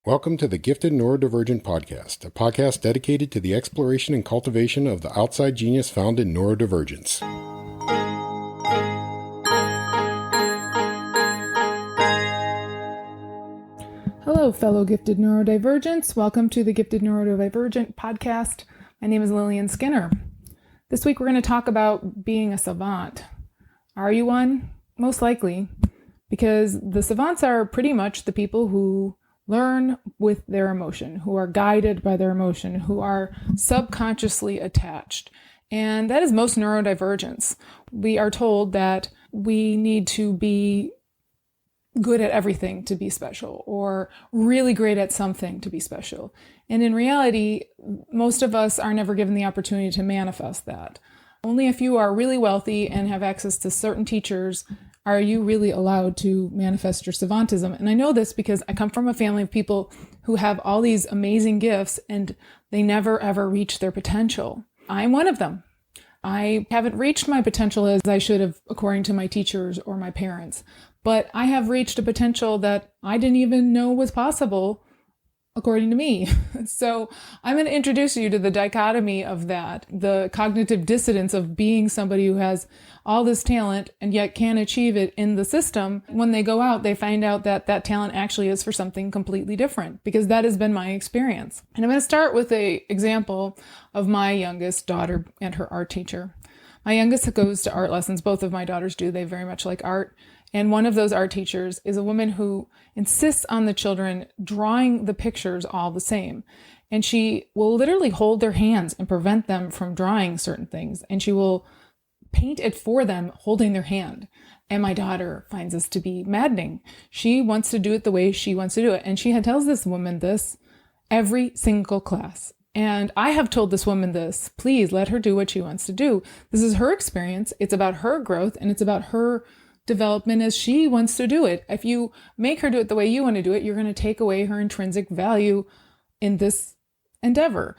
Welcome to the Gifted Neurodivergent Podcast, a podcast dedicated to the exploration and cultivation of the outside genius found in neurodivergence. Hello, fellow gifted neurodivergents. Welcome to the Gifted Neurodivergent Podcast. My name is Lillian Skinner. This week we're going to talk about being a savant. Are you one? Most likely, because the savants are pretty much the people who learn with their emotion, who are guided by their emotion, who are subconsciously attached. And that is most neurodivergence. We are told that we need to be good at everything to be special, or really great at something to be special. And in reality, most of us are never given the opportunity to manifest that. Only if you are really wealthy and have access to certain teachers are you really allowed to manifest your savantism. And I know this because I come from a family of people who have all these amazing gifts and they never ever reach their potential. I'm one of them. I haven't reached my potential as I should have, according to my teachers or my parents, but I have reached a potential that I didn't even know was possible, according to me. So I'm going to introduce you to the dichotomy of that, the cognitive dissonance of being somebody who has all this talent and yet can't achieve it in the system. When they go out, they find out that that talent actually is for something completely different, because that has been my experience. And I'm going to start with an example of my youngest daughter and her art teacher. My youngest goes to art lessons. Both of my daughters do. They very much like art. And one of those art teachers is a woman who insists on the children drawing the pictures all the same. And she will literally hold their hands and prevent them from drawing certain things. And she will paint it for them holding their hand. And my daughter finds this to be maddening. She wants to do it the way she wants to do it. And she tells this woman this every single class. And I have told this woman this, please let her do what she wants to do. This is her experience. It's about her growth and it's about her development as she wants to do it. If you make her do it the way you want to do it, you're going to take away her intrinsic value in this endeavor.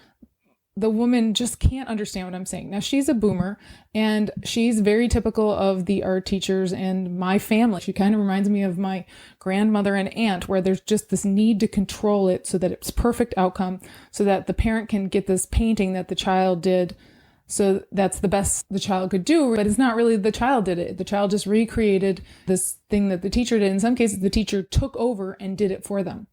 The woman just can't understand what I'm saying. Now, she's a boomer and she's very typical of the art teachers and my family. She kind of reminds me of my grandmother and aunt, where there's just this need to control it so that it's perfect outcome, so that the parent can get this painting that the child did. So that's the best the child could do, but it's not really the child did it. The child just recreated this thing that the teacher did. In some cases, the teacher took over and did it for them.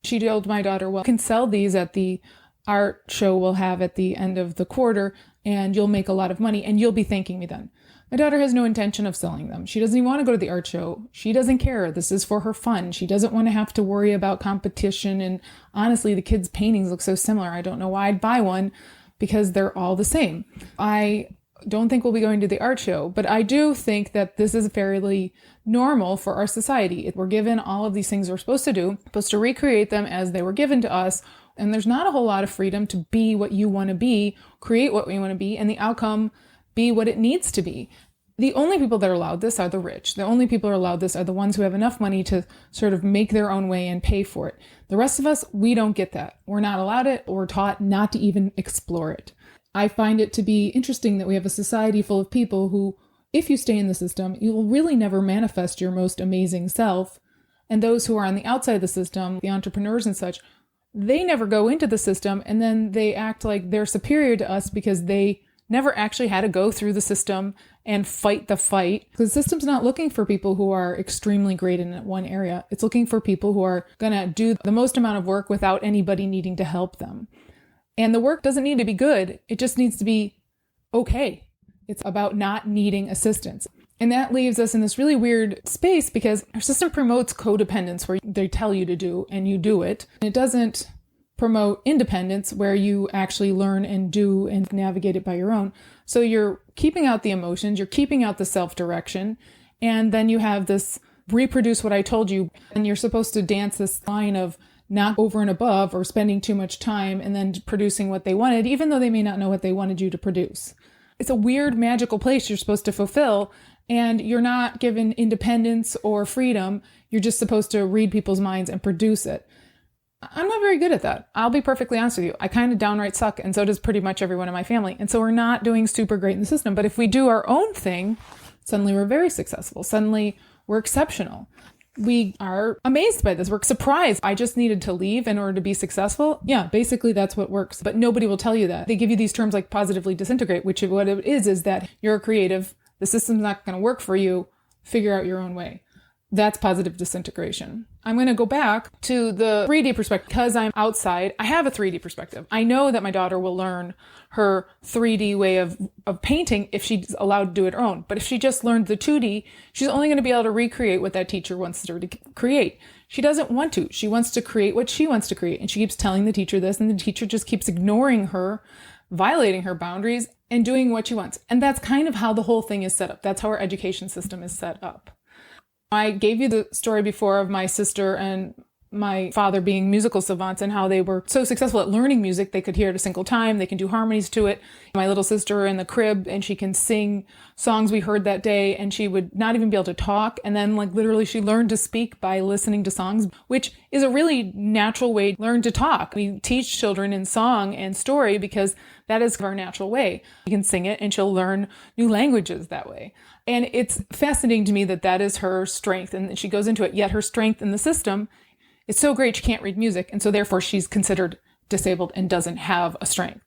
She told my daughter, well, you can sell these at the art show we'll have at the end of the quarter, and you'll make a lot of money, and you'll be thanking me then. My daughter has no intention of selling them. She doesn't even want to go to the art show. She doesn't care. This is for her fun. She doesn't want to have to worry about competition. And honestly, the kids' paintings look so similar. I don't know why I'd buy one, because they're all the same. I don't think we'll be going to the art show, but I do think that this is fairly normal for our society. We're given all of these things we're supposed to do, supposed to recreate them as they were given to us, and there's not a whole lot of freedom to be what you want to be, create what you want to be, and the outcome be what it needs to be. The only people that are allowed this are the rich. The only people who are allowed this are the ones who have enough money to sort of make their own way and pay for it. The rest of us, we don't get that. We're not allowed it. We're taught not to even explore it. I find it to be interesting that we have a society full of people who, if you stay in the system, you will really never manifest your most amazing self. And those who are on the outside of the system, the entrepreneurs and such, they never go into the system, and then they act like they're superior to us because they never actually had to go through the system and fight the fight. Because the system's not looking for people who are extremely great in one area. It's looking for people who are going to do the most amount of work without anybody needing to help them. And the work doesn't need to be good. It just needs to be okay. It's about not needing assistance. And that leaves us in this really weird space because our system promotes codependence, where they tell you to do and you do it. And it doesn't promote independence, where you actually learn and do and navigate it by your own. So you're keeping out the emotions, you're keeping out the self-direction, and then you have this reproduce what I told you, and you're supposed to dance this line of not over and above or spending too much time and then producing what they wanted, even though they may not know what they wanted you to produce. It's a weird magical place you're supposed to fulfill, and you're not given independence or freedom. You're just supposed to read people's minds and produce it. I'm not very good at that. I'll be perfectly honest with you. I kind of downright suck, and so does pretty much everyone in my family. And so we're not doing super great in the system. But if we do our own thing, suddenly we're very successful. Suddenly we're exceptional. We are amazed by this. We're surprised. I just needed to leave in order to be successful. Yeah, basically that's what works. But nobody will tell you that. They give you these terms like positively disintegrate, which what it is that you're a creative. The system's not going to work for you. Figure out your own way. That's positive disintegration. I'm going to go back to the 3D perspective because I'm outside. I have a 3D perspective. I know that my daughter will learn her 3D way of painting if she's allowed to do it her own. But if she just learned the 2D, she's only going to be able to recreate what that teacher wants her to create. She doesn't want to. She wants to create what she wants to create. And she keeps telling the teacher this, and the teacher just keeps ignoring her, violating her boundaries, and doing what she wants. And that's kind of how the whole thing is set up. That's how our education system is set up. I gave you the story before of my sister and my father being musical savants and how they were so successful at learning music. They could hear it a single time. They can do harmonies to it. My little sister in the crib, and she can sing songs we heard that day, and she would not even be able to talk. And then literally she learned to speak by listening to songs, which is a really natural way to learn to talk. We teach children in song and story because that is our natural way. You can sing it and she'll learn new languages that way. And it's fascinating to me that that is her strength and she goes into it. Yet her strength in the system is so great she can't read music. And so therefore she's considered disabled and doesn't have a strength.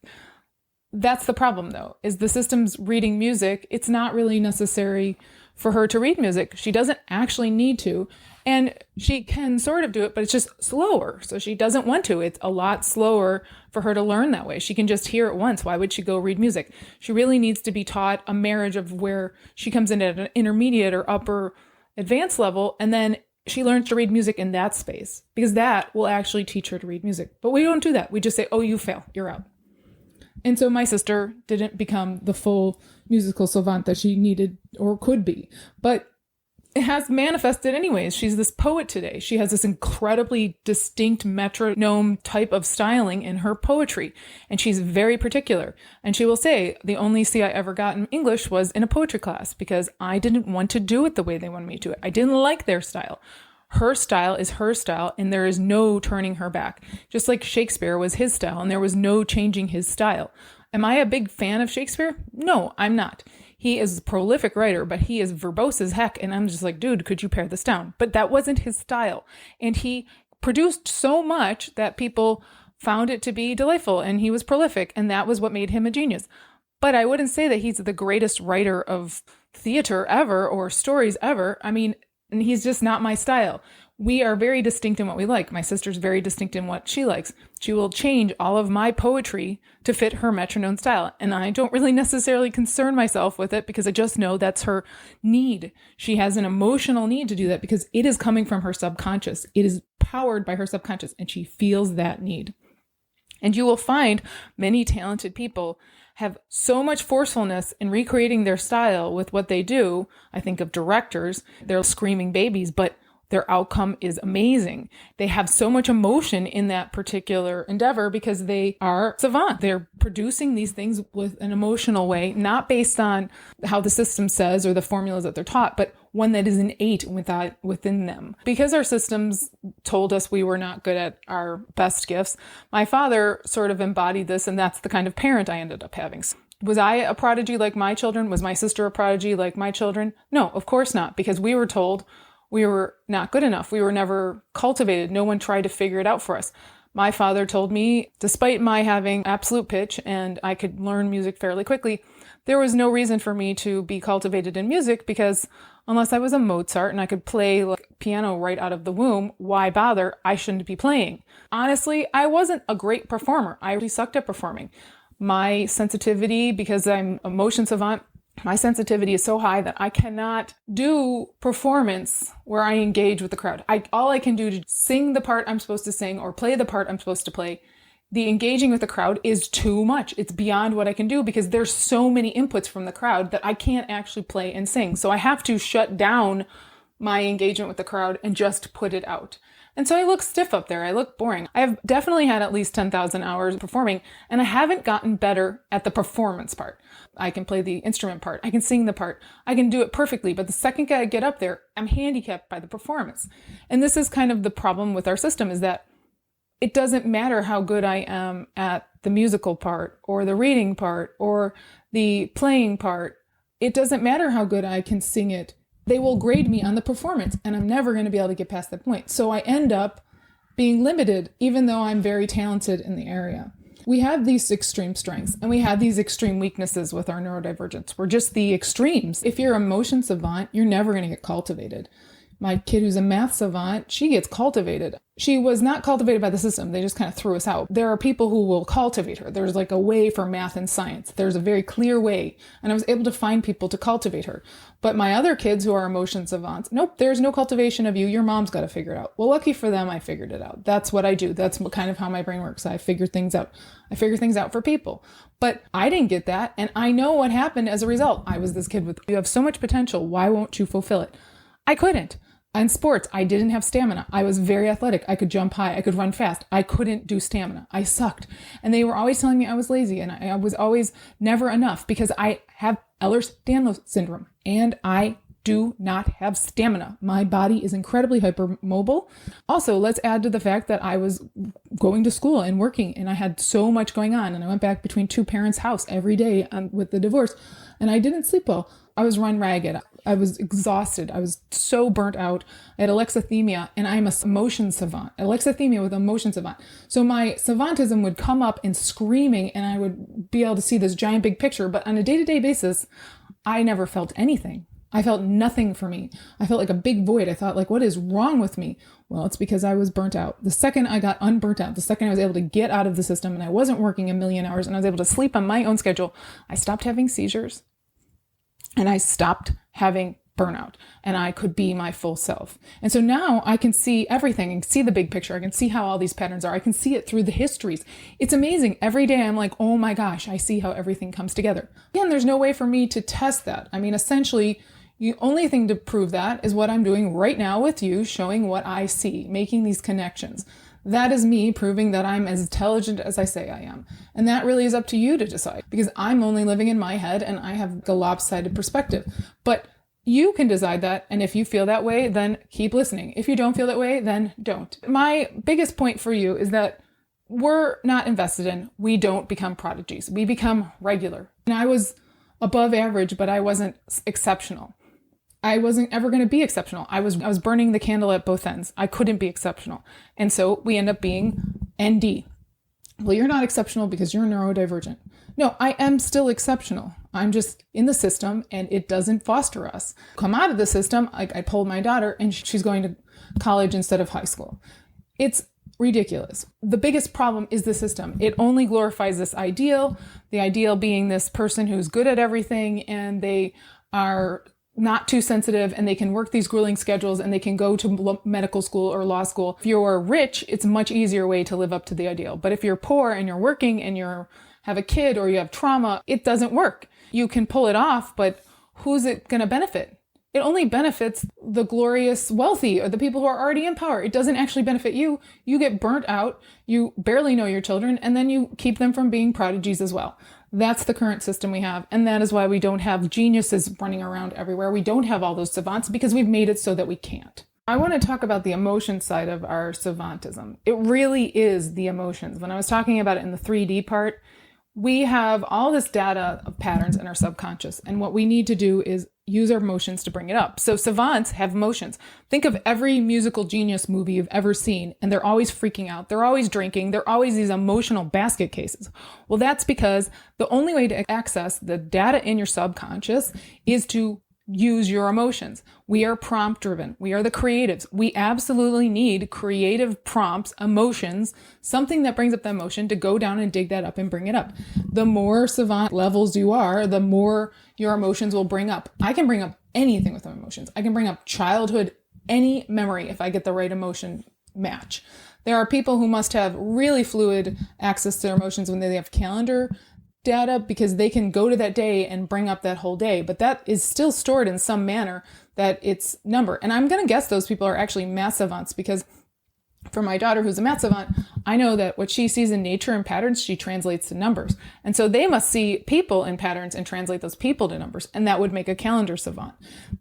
That's the problem though, is the system's reading music. It's not really necessary for her to read music. She doesn't actually need to. And she can sort of do it, but it's just slower. So she doesn't want to. It's a lot slower for her to learn that way. She can just hear it once. Why would she go read music? She really needs to be taught a marriage of where she comes in at an intermediate or upper advanced level, and then she learns to read music in that space, because that will actually teach her to read music. But we don't do that. We just say, oh, you fail, you're out. And so my sister didn't become the full musical savant that she needed or could be, but it has manifested anyways. She's this poet today. She has this incredibly distinct metronome type of styling in her poetry, and she's very particular. And she will say, the only C I ever got in English was in a poetry class because I didn't want to do it the way they wanted me to do it. I didn't like their style. Her style is her style, and there is no turning her back. Just like Shakespeare was his style, and there was no changing his style. Am I a big fan of Shakespeare? No, I'm not. He is a prolific writer, but he is verbose as heck. And I'm just like, dude, could you pare this down? But that wasn't his style. And he produced so much that people found it to be delightful, and he was prolific. And that was what made him a genius. But I wouldn't say that he's the greatest writer of theater ever or stories ever. I mean, and he's just not my style. We are very distinct in what we like. My sister's very distinct in what she likes. She will change all of my poetry to fit her metronome style. And I don't really necessarily concern myself with it because I just know that's her need. She has an emotional need to do that because it is coming from her subconscious. It is powered by her subconscious, and she feels that need. And you will find many talented people have so much forcefulness in recreating their style with what they do. I think of directors, they're screaming babies, but their outcome is amazing. They have so much emotion in that particular endeavor because they are savant. They're producing these things with an emotional way, not based on how the system says or the formulas that they're taught, but one that is innate within them. Because our systems told us we were not good at our best gifts, my father sort of embodied this, and that's the kind of parent I ended up having. Was I a prodigy like my children? Was my sister a prodigy like my children? No, of course not, because we were told we were not good enough. We were never cultivated. No one tried to figure it out for us. My father told me, despite my having absolute pitch and I could learn music fairly quickly, there was no reason for me to be cultivated in music because unless I was a Mozart and I could play like piano right out of the womb, why bother? I shouldn't be playing. Honestly, I wasn't a great performer. I really sucked at performing. My sensitivity, because I'm a motion savant, my sensitivity is so high that I cannot do performance where I engage with the crowd. All I can do to sing the part I'm supposed to sing or play the part I'm supposed to play, the engaging with the crowd is too much. It's beyond what I can do because there's so many inputs from the crowd that I can't actually play and sing. So I have to shut down my engagement with the crowd and just put it out. And so I look stiff up there. I look boring. I have definitely had at least 10,000 hours performing, and I haven't gotten better at the performance part. I can play the instrument part. I can sing the part. I can do it perfectly. But the second I get up there, I'm handicapped by the performance. And this is kind of the problem with our system, is that it doesn't matter how good I am at the musical part or the reading part or the playing part. It doesn't matter how good I can sing it they will grade me on the performance, and I'm never going to be able to get past that point. So I end up being limited, even though I'm very talented in the area. We have these extreme strengths and we have these extreme weaknesses with our neurodivergence. We're just the extremes. If you're a motion savant, you're never going to get cultivated. My kid who's a math savant, she gets cultivated. She was not cultivated by the system. They just kind of threw us out. There are people who will cultivate her. There's like a way for math and science. There's a very clear way. And I was able to find people to cultivate her. But my other kids who are emotion savants, nope, there's no cultivation of you. Your mom's got to figure it out. Well, lucky for them, I figured it out. That's what I do. That's kind of how my brain works. I figure things out. I figure things out for people. But I didn't get that. And I know what happened as a result. I was this kid with, you have so much potential. Why won't you fulfill it? I couldn't. In sports, I didn't have stamina. I was very athletic. I could jump high. I could run fast. I couldn't do stamina. I sucked. And they were always telling me I was lazy, and I was always never enough because I have Ehlers-Danlos syndrome and I do not have stamina. My body is incredibly hypermobile. Also, let's add to the fact that I was going to school and working and I had so much going on, and I went back between two parents' house every day with the divorce, and I didn't sleep well. I was run ragged. I was exhausted. I was so burnt out. I had alexithymia, and I'm a emotion savant. Alexithymia with emotion savant. So my savantism would come up in screaming, and I would be able to see this giant big picture. But on a day-to-day basis, I never felt anything. I felt nothing for me. I felt like a big void. I thought, like, what is wrong with me? Well, it's because I was burnt out. The second I got unburnt out, the second I was able to get out of the system and I wasn't working a million hours and I was able to sleep on my own schedule, I stopped having seizures. And I stopped having burnout, and I could be my full self. And so now I can see everything and see the big picture. I can see how all these patterns are. I can see it through the histories. It's amazing. Every day I'm like, oh my gosh, I see how everything comes together. Again, there's no way for me to test that. I mean, essentially, the only thing to prove that is what I'm doing right now with you, showing what I see, making these connections. That is me proving that I'm as intelligent as I say I am. And that really is up to you to decide, because I'm only living in my head and I have the lopsided perspective. But you can decide that. And if you feel that way, then keep listening. If you don't feel that way, then don't. My biggest point for you is that we're not invested in, we don't become prodigies. We become regular. And I was above average, but I wasn't exceptional. I wasn't ever going to be exceptional. I was burning the candle at both ends. I couldn't be exceptional. And so we end up being ND. Well, you're not exceptional because you're neurodivergent. No, I am still exceptional. I'm just in the system and it doesn't foster us. Come out of the system, like I told my daughter, and she's going to college instead of high school. It's ridiculous. The biggest problem is the system. It only glorifies this ideal, the ideal being this person who's good at everything and they are not too sensitive and they can work these grueling schedules and they can go to medical school or law school. If you're rich, it's a much easier way to live up to the ideal. But if you're poor and you're working and you have a kid or you have trauma, it doesn't work. You can pull it off, but who's it going to benefit? It only benefits the glorious wealthy or the people who are already in power. It doesn't actually benefit you. You get burnt out. You barely know your children, and then you keep them from being prodigies as well. That's the current system we have. And that is why we don't have geniuses running around everywhere. We don't have all those savants because we've made it so that we can't. I want to talk about the emotion side of our savantism. It really is the emotions. When I was talking about it in the 3D part, we have all this data of patterns in our subconscious. And what we need to do is use our emotions to bring it up. So savants have emotions. Think of every musical genius movie you've ever seen, and they're always freaking out. They're always drinking. They're always these emotional basket cases. Well, that's because the only way to access the data in your subconscious is to use your emotions. We are prompt driven. We are the creatives. We absolutely need creative prompts, emotions, something that brings up the emotion to go down and dig that up and bring it up. The more savant levels you are, the more your emotions will bring up. I can bring up anything with my emotions. I can bring up childhood, any memory if I get the right emotion match. There are people who must have really fluid access to their emotions when they have calendar data because they can go to that day and bring up that whole day, but that is still stored in some manner that it's number. And I'm going to guess those people are actually math savants because for my daughter who's a math savant, I know that what she sees in nature and patterns, she translates to numbers. And so they must see people in patterns and translate those people to numbers. And that would make a calendar savant.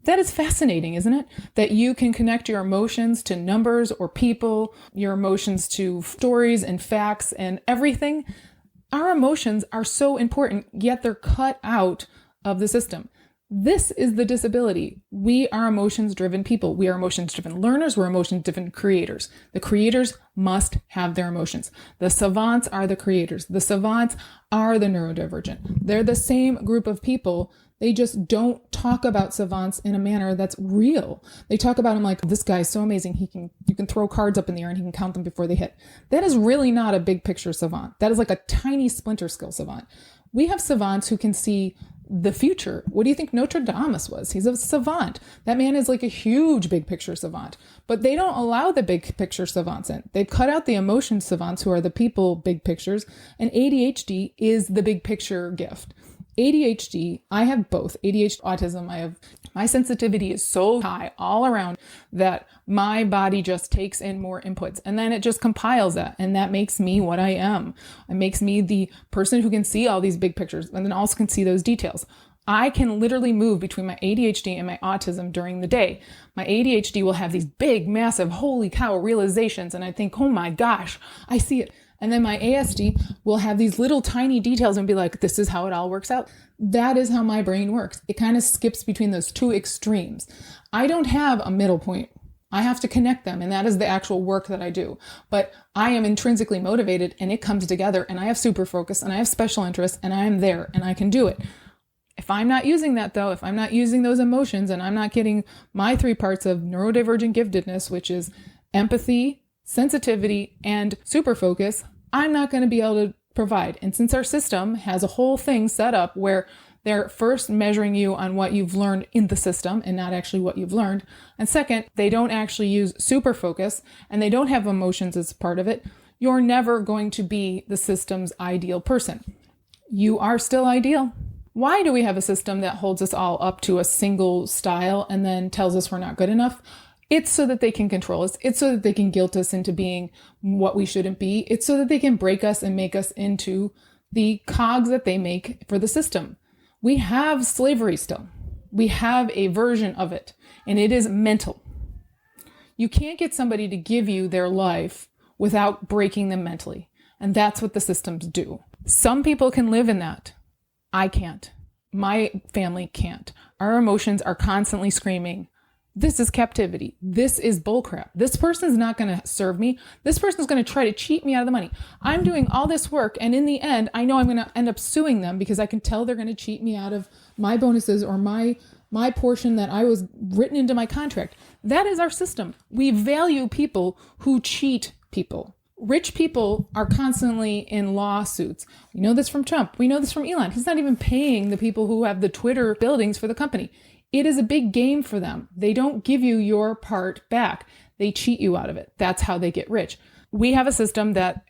That is fascinating, isn't it? That you can connect your emotions to numbers or people, your emotions to stories and facts and everything. Our emotions are so important, yet they're cut out of the system. This is the disability. We are emotions-driven people. We are emotions-driven learners. We're emotion-driven creators. The creators must have their emotions. The savants are the creators. The savants are the neurodivergent. They're the same group of people. They just don't talk about savants in a manner that's real. They talk about them like, this guy's so amazing. You can throw cards up in the air and he can count them before they hit. That is really not a big picture savant. That is like a tiny splinter skill savant. We have savants who can see the future. What do you think Nostradamus was? He's a savant. That man is like a huge big picture savant, but they don't allow the big picture savants in. They've cut out the emotion savants who are the people big pictures, and ADHD is the big picture gift. ADHD, I have both. ADHD, autism, my sensitivity is so high all around that my body just takes in more inputs and then it just compiles that. And that makes me what I am. It makes me the person who can see all these big pictures and then also can see those details. I can literally move between my ADHD and my autism during the day. My ADHD will have these big, massive, holy cow realizations. And I think, oh my gosh, I see it. And then my ASD will have these little tiny details and be like, this is how it all works out. That is how my brain works. It kind of skips between those two extremes. I don't have a middle point. I have to connect them, and that is the actual work that I do. But I am intrinsically motivated, and it comes together, and I have super focus, and I have special interests, and I am there, and I can do it. If I'm not using that, though, if I'm not using those emotions, and I'm not getting my 3 parts of neurodivergent giftedness, which is empathy, sensitivity, and super focus, I'm not going to be able to provide. And since our system has a whole thing set up where they're first measuring you on what you've learned in the system and not actually what you've learned, and second, they don't actually use super focus and they don't have emotions as part of it, you're never going to be the system's ideal person. You are still ideal. Why do we have a system that holds us all up to a single style and then tells us we're not good enough? It's so that they can control us. It's so that they can guilt us into being what we shouldn't be. It's so that they can break us and make us into the cogs that they make for the system. We have slavery still. We have a version of it, and it is mental. You can't get somebody to give you their life without breaking them mentally. And that's what the systems do. Some people can live in that. I can't. My family can't. Our emotions are constantly screaming, this is captivity. This is bullcrap. This person's not going to serve me. This person's going to try to cheat me out of the money. I'm doing all this work, and in the end, I know I'm going to end up suing them because I can tell they're going to cheat me out of my bonuses or my portion that I was written into my contract. That is our system. We value people who cheat people. Rich people are constantly in lawsuits. We know this from Trump. We know this from Elon. He's not even paying the people who have the Twitter buildings for the company. It is a big game for them. They don't give you your part back. They cheat you out of it. That's how they get rich. We have a system that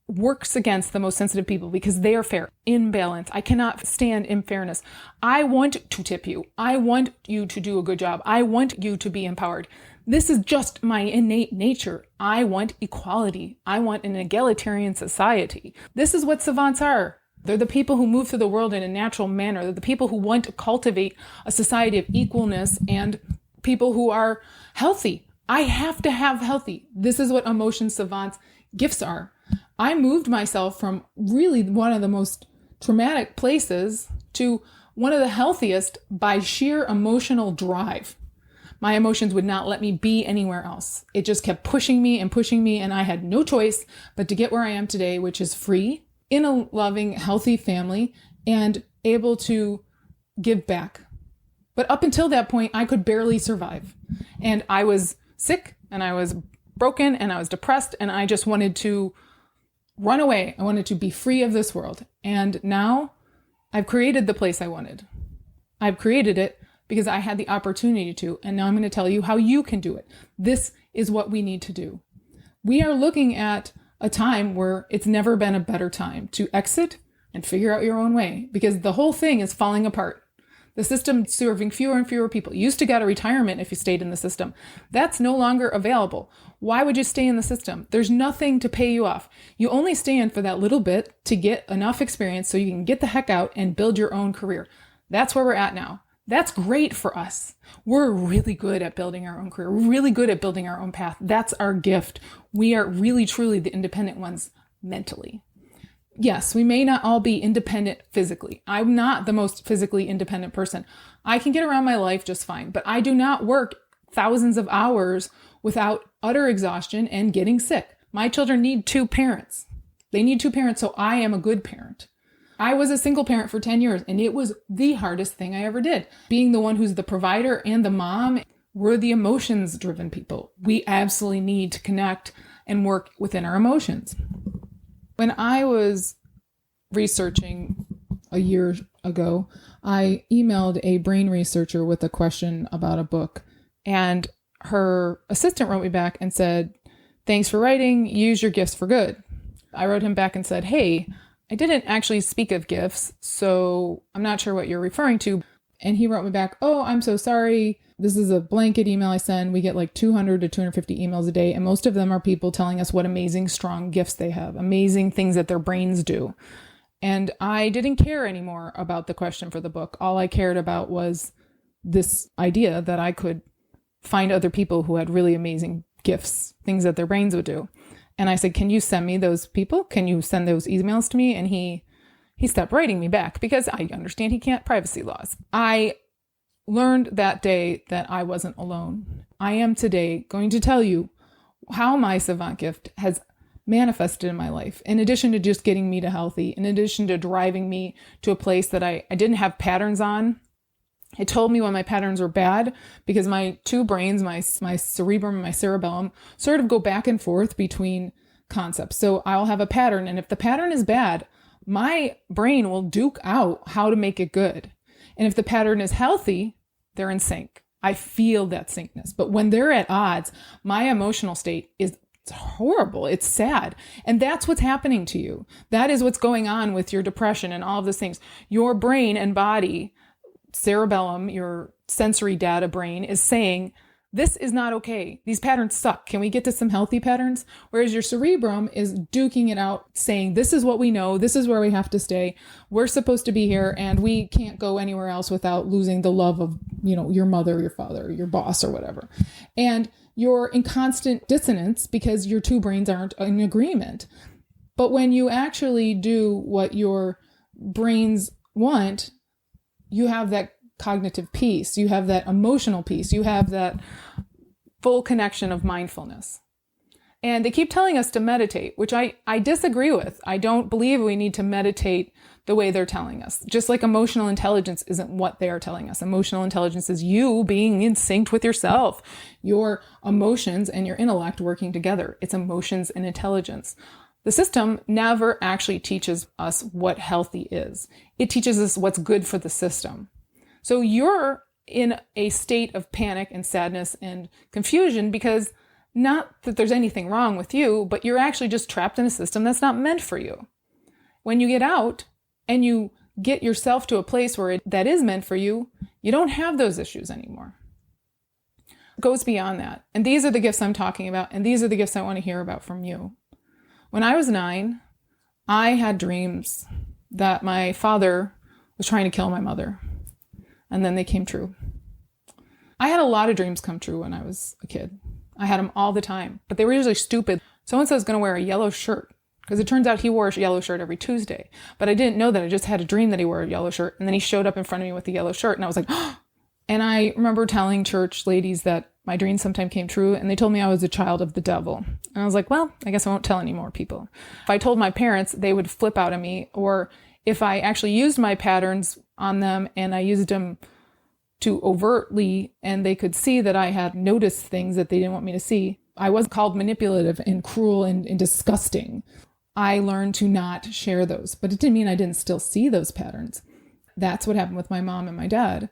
works against the most sensitive people because they are fair, in balance. I cannot stand unfairness. I want to tip you. I want you to do a good job. I want you to be empowered. This is just my innate nature. I want equality. I want an egalitarian society. This is what savants are. They're the people who move through the world in a natural manner. They're the people who want to cultivate a society of equalness and people who are healthy. I have to have healthy. This is what emotion savants gifts are. I moved myself from really one of the most traumatic places to one of the healthiest by sheer emotional drive. My emotions would not let me be anywhere else. It just kept pushing me, and I had no choice but to get where I am today, which is free, in a loving, healthy family, and able to give back. But up until that point, I could barely survive. And I was sick, and I was broken, and I was depressed, and I just wanted to run away. I wanted to be free of this world. And now I've created the place I wanted. I've created it because I had the opportunity to, and now I'm going to tell you how you can do it. This is what we need to do. We are looking at a time where it's never been a better time to exit and figure out your own way, because the whole thing is falling apart. The system is serving fewer and fewer people. You used to get a retirement if you stayed in the system. That's no longer available. Why would you stay in the system? There's nothing to pay you off. You only stay in for that little bit to get enough experience so you can get the heck out and build your own career. That's where we're at now. That's great for us. We're really good at building our own career. We're really good at building our own path. That's our gift. We are really, truly the independent ones mentally. Yes, we may not all be independent physically. I'm not the most physically independent person. I can get around my life just fine, but I do not work thousands of hours without utter exhaustion and getting sick. My children need two parents. They need two parents, so I am a good parent. I was a single parent for 10 years, and it was the hardest thing I ever did. Being the one who's the provider and the mom, we're the emotions-driven people. We absolutely need to connect and work within our emotions. When I was researching a year ago, I emailed a brain researcher with a question about a book, and her assistant wrote me back and said, "Thanks for writing, use your gifts for good." I wrote him back and said, "Hey, I didn't actually speak of gifts, so I'm not sure what you're referring to." And he wrote me back, "Oh, I'm so sorry. This is a blanket email I send. We get like 200 to 250 emails a day, and most of them are people telling us what amazing, strong gifts they have, amazing things that their brains do." And I didn't care anymore about the question for the book. All I cared about was this idea that I could find other people who had really amazing gifts, things that their brains would do. And I said, "Can you send me those people? Can you send those emails to me?" And he stopped writing me back because I understand he can't, privacy laws. I learned that day that I wasn't alone. I am today going to tell you how my Savant gift has manifested in my life. In addition to just getting me to healthy, in addition to driving me to a place that I didn't have patterns on. It told me when my patterns were bad because my two brains, my cerebrum and my cerebellum, sort of go back and forth between concepts. So I'll have a pattern, and if the pattern is bad, my brain will duke out how to make it good. And if the pattern is healthy, they're in sync. I feel that syncness. But when they're at odds, my emotional state is horrible. It's sad. And that's what's happening to you. That is what's going on with your depression and all of those things. Your brain and body, cerebellum, your sensory data brain, is saying, this is not okay. These patterns suck. Can we get to some healthy patterns? Whereas your cerebrum is duking it out, saying, this is what we know. This is where we have to stay. We're supposed to be here, and we can't go anywhere else without losing the love of, your mother, your father, your boss, or whatever. And you're in constant dissonance because your two brains aren't in agreement. But when you actually do what your brains want, you have that cognitive peace, you have that emotional peace, you have that full connection of mindfulness. And they keep telling us to meditate, which I disagree with. I don't believe we need to meditate the way they're telling us. Just like emotional intelligence isn't what they are telling us. Emotional intelligence is you being in sync with yourself, your emotions and your intellect working together. It's emotions and intelligence. The system never actually teaches us what healthy is. It teaches us what's good for the system. So you're in a state of panic and sadness and confusion because not that there's anything wrong with you, but you're actually just trapped in a system that's not meant for you. When you get out and you get yourself to a place where that is meant for you, you don't have those issues anymore. It goes beyond that. And these are the gifts I'm talking about, and these are the gifts I want to hear about from you. When I was 9, I had dreams that my father was trying to kill my mother. And then they came true. I had a lot of dreams come true when I was a kid. I had them all the time, but they were usually stupid. So-and-so is going to wear a yellow shirt because it turns out he wore a yellow shirt every Tuesday. But I didn't know that. I just had a dream that he wore a yellow shirt. And then he showed up in front of me with the yellow shirt. And I was like, oh. And I remember telling church ladies that my dreams sometimes came true. And they told me I was a child of the devil. And I was like, well, I guess I won't tell any more people. If I told my parents, they would flip out at me. Or if I actually used my patterns on them and I used them too overtly and they could see that I had noticed things that they didn't want me to see, I was called manipulative and cruel and disgusting. I learned to not share those, but it didn't mean I didn't still see those patterns. That's what happened with my mom and my dad.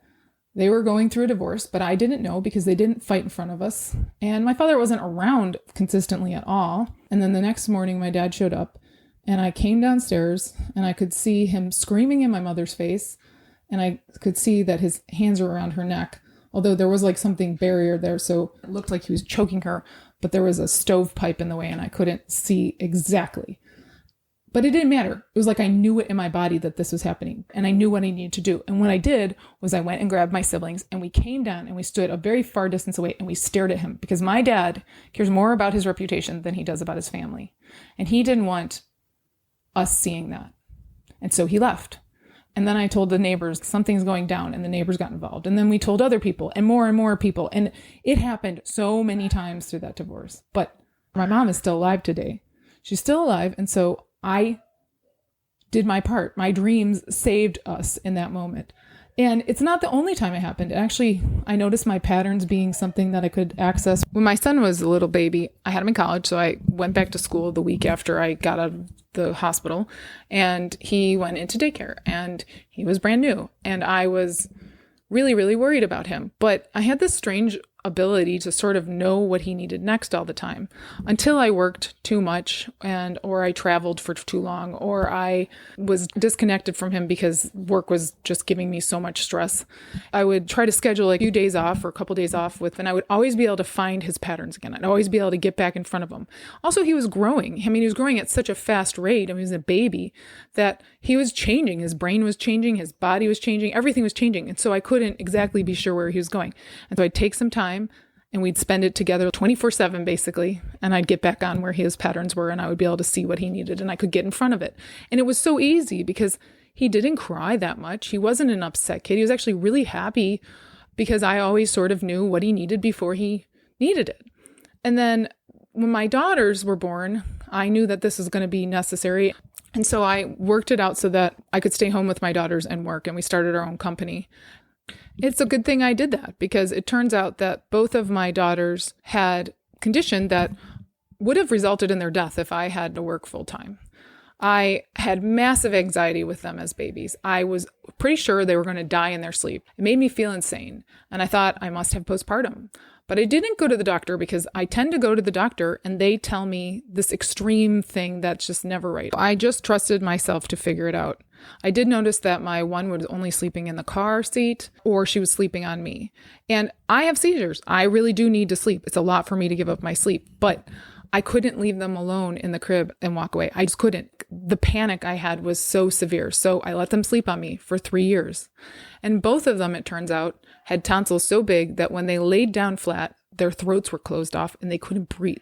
They were going through a divorce, but I didn't know because they didn't fight in front of us. And my father wasn't around consistently at all. And then the next morning, my dad showed up and I came downstairs and I could see him screaming in my mother's face. And I could see that his hands were around her neck, although there was like something barrier there. So it looked like he was choking her, but there was a stovepipe in the way and I couldn't see exactly. But it didn't matter. It was like I knew it in my body that this was happening and I knew what I needed to do. And what I did was I went and grabbed my siblings and we came down and we stood a very far distance away and we stared at him because my dad cares more about his reputation than he does about his family. And he didn't want us seeing that. And so he left. And then I told the neighbors something's going down, and the neighbors got involved. And then we told other people and more people. And it happened so many times through that divorce. But my mom is still alive today. She's still alive. And so I did my part. My dreams saved us in that moment. And it's not the only time it happened. Actually, I noticed my patterns being something that I could access. When my son was a little baby, I had him in college. So I went back to school the week after I got out of the hospital, and he went into daycare, and he was brand new. And I was really, really worried about him. But I had this strange ability to sort of know what he needed next all the time, until I worked too much or I traveled for too long, or I was disconnected from him because work was just giving me so much stress. I would try to schedule a few days off or a couple days off and I would always be able to find his patterns again. I'd always be able to get back in front of him. Also, he was growing. I mean, he was growing at such a fast rate. I mean, he was a baby that he was changing. His brain was changing. His body was changing. Everything was changing. And so I couldn't exactly be sure where he was going. And so I'd take some time and we'd spend it together 24/7 basically. And I'd get back on where his patterns were and I would be able to see what he needed and I could get in front of it. And it was so easy because he didn't cry that much. He wasn't an upset kid. He was actually really happy because I always sort of knew what he needed before he needed it. And then when my daughters were born, I knew that this was going to be necessary. And so I worked it out so that I could stay home with my daughters and work. And we started our own company. It's a good thing I did that because it turns out that both of my daughters had condition that would have resulted in their death if I had to work full time. I had massive anxiety with them as babies. I was pretty sure they were going to die in their sleep. It made me feel insane. And I thought I must have postpartum. But I didn't go to the doctor because I tend to go to the doctor and they tell me this extreme thing that's just never right. I just trusted myself to figure it out. I did notice that my one was only sleeping in the car seat or she was sleeping on me. And I have seizures. I really do need to sleep. It's a lot for me to give up my sleep, but I couldn't leave them alone in the crib and walk away. I just couldn't. The panic I had was so severe. So I let them sleep on me for 3 years. And both of them, it turns out, had tonsils so big that when they laid down flat, their throats were closed off and they couldn't breathe.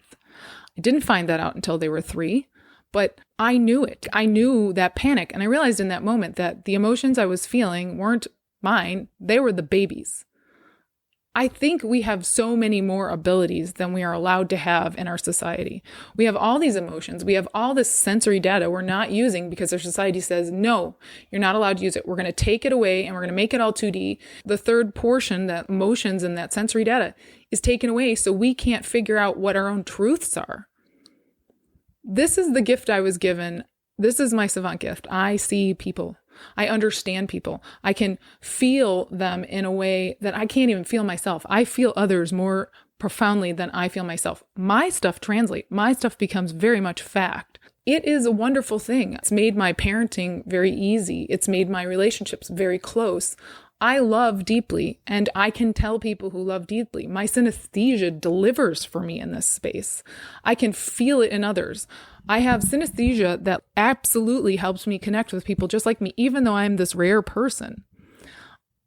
I didn't find that out until they were 3, but I knew it. I knew that panic. And I realized in that moment that the emotions I was feeling weren't mine. They were the baby's. I think we have so many more abilities than we are allowed to have in our society. We have all these emotions. We have all this sensory data we're not using because our society says, no, you're not allowed to use it. We're going to take it away and we're going to make it all 2D. The third portion, that emotions and that sensory data, is taken away so we can't figure out what our own truths are. This is the gift I was given. This is my savant gift. I see people. I understand people. I can feel them in a way that I can't even feel myself. I feel others more profoundly than I feel myself. My stuff translates. My stuff becomes very much fact. It is a wonderful thing. It's made my parenting very easy. It's made my relationships very close. I love deeply, and I can tell people who love deeply. My synesthesia delivers for me in this space. I can feel it in others. I have synesthesia that absolutely helps me connect with people just like me, even though I'm this rare person.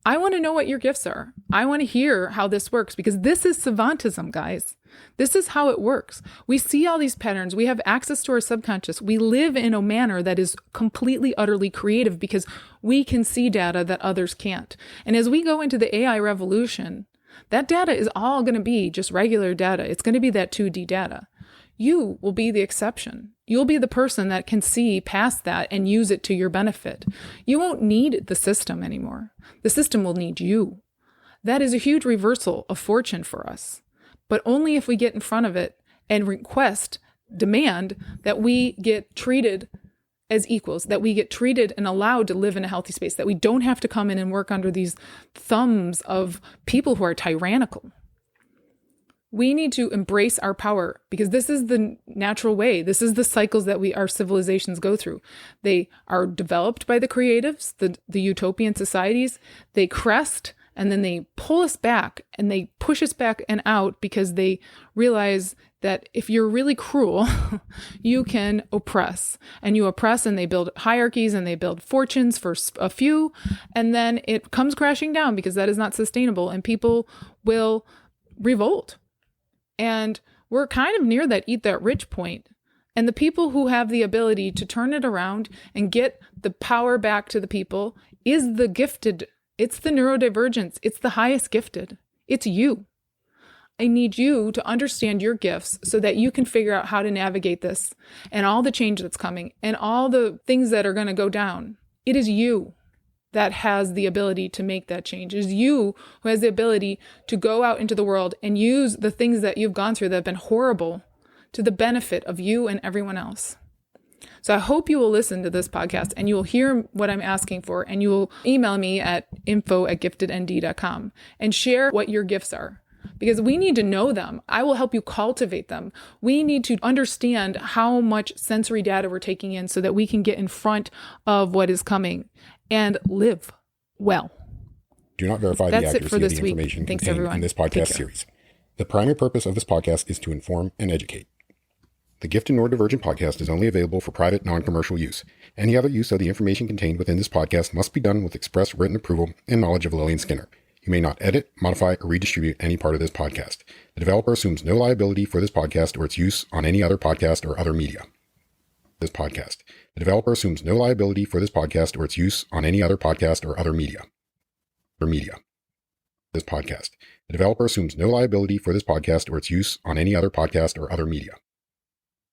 I want to know what your gifts are. I want to hear how this works because this is savantism, guys. This is how it works. We see all these patterns. We have access to our subconscious. We live in a manner that is completely, utterly creative because we can see data that others can't. And as we go into the AI revolution, that data is all going to be just regular data. It's going to be that 2D data. You will be the exception. You'll be the person that can see past that and use it to your benefit. You won't need the system anymore. The system will need you. That is a huge reversal of fortune for us, but only if we get in front of it and demand that we get treated as equals, that we get treated and allowed to live in a healthy space, that we don't have to come in and work under these thumbs of people who are tyrannical. We need to embrace our power because this is the natural way. This is the cycles that our civilizations go through. They are developed by the creatives, the utopian societies. They crest and then they pull us back and they push us back and out because they realize that if you're really cruel, you can oppress. And you oppress and they build hierarchies and they build fortunes for a few. And then it comes crashing down because that is not sustainable and people will revolt. And we're kind of near that eat that rich point. And the people who have the ability to turn it around and get the power back to the people is the gifted. It's the neurodivergence. It's the highest gifted. It's you. I need you to understand your gifts so that you can figure out how to navigate this and all the change that's coming and all the things that are going to go down. It is you that has the ability to make that change. It is you who has the ability to go out into the world and use the things that you've gone through that have been horrible to the benefit of you and everyone else. So I hope you will listen to this podcast and you will hear what I'm asking for, and you will email me at info@giftednd.com and share what your gifts are, because we need to know them. I will help you cultivate them. We need to understand how much sensory data we're taking in so that we can get in front of what is coming and live well. Do not verify the accuracy of the information contained in this podcast series. The primary purpose of this podcast is to inform and educate. The Gifted Neurodivergent podcast is only available for private, non-commercial use. Any other use of the information contained within this podcast must be done with express written approval and knowledge of Lillian Skinner. You may not edit, modify, or redistribute any part of this podcast. The developer assumes no liability for this podcast or its use on any other podcast or other media. The developer assumes no liability for this podcast or its use on any other podcast or other media. The developer assumes no liability for this podcast or its use on any other podcast or other media.